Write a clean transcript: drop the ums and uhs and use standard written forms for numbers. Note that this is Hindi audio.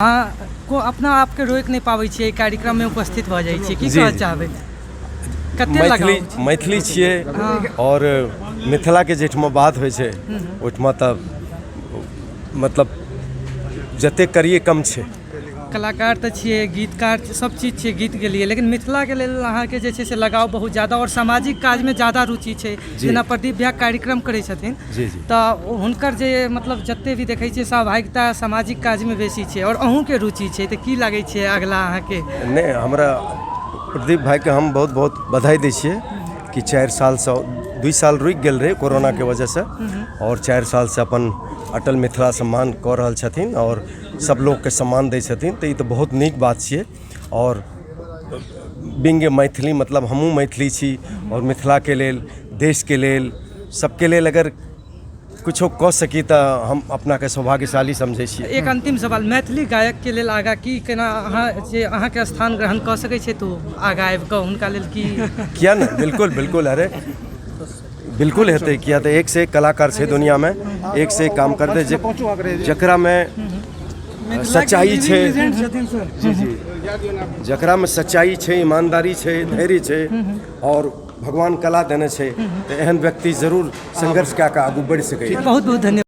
को अपना आप के रोक नहीं पाबै छियै, कार्यक्रम में उपस्थित भ जाइ छियै, की कहऽ चाहबै? कते लगाव मैथिली छियै और मिथिला के जेठमा बात होइ छै ओठमा तब मतलब जते करिए कम छै। कलाकार तो छियै, गीतकार सब चीज छियै, गीत के लिए, लेकिन मिथिला के लेल अहाँ के जे छै से लगाव बहुत ज़्यादा और सामाजिक काज में ज़्यादा रुचि छै। जेना प्रदीप भैया कार्यक्रम करै छथिन तऽ हुनकर जे मतलब जते भी देखै छियै सहभागिता सामाजिक काज में बेसी छै और अहूँ के रुचि छै, तऽ की लागै छै अगला अहाँ के? नहीं, हमरा प्रदीप भाई के हम बहुत बहुत बधाई दै छियै कि 4 साल से 2 साल रुक गेल रहे कोरोना के वजह से और 4 साल से अपन अटल मिथिला सम्मान कऽ रहल छथिन और सब लोग के सम्मान दै छथिन, तो ये तो बहुत नीक बात छियै। और बिंग मैथिली मतलब हमहूँ मैथिली छी और मिथिला के लेल, देश के लेल, सबके लेल अगर कुछो कऽ सकी तो हम अपना के सौभाग्यशाली समझै छी। एक अंतिम सवाल, मैथिली गायक के लेल आगा की केना अहाँ के स्थान ग्रहण कऽ सकै छै, तो आगा आबि कऽ हुनका लेल की? किया ना, बिल्कुल बिल्कुल, अरे बिल्कुल हेतै, किया तो एक से एक कलाकार छै दुनिया में, एक से एक काम करते जकरा में सच्चाई छै, जी जी, जकरा में सच्चाई छै, ईमानदारी छै, धैर्य छै और भगवान कला देने छै, तो एहन व्यक्ति जरूर संघर्ष कऽ के आगू बढ़ि सकै। बहुत बहुत धन्यवाद।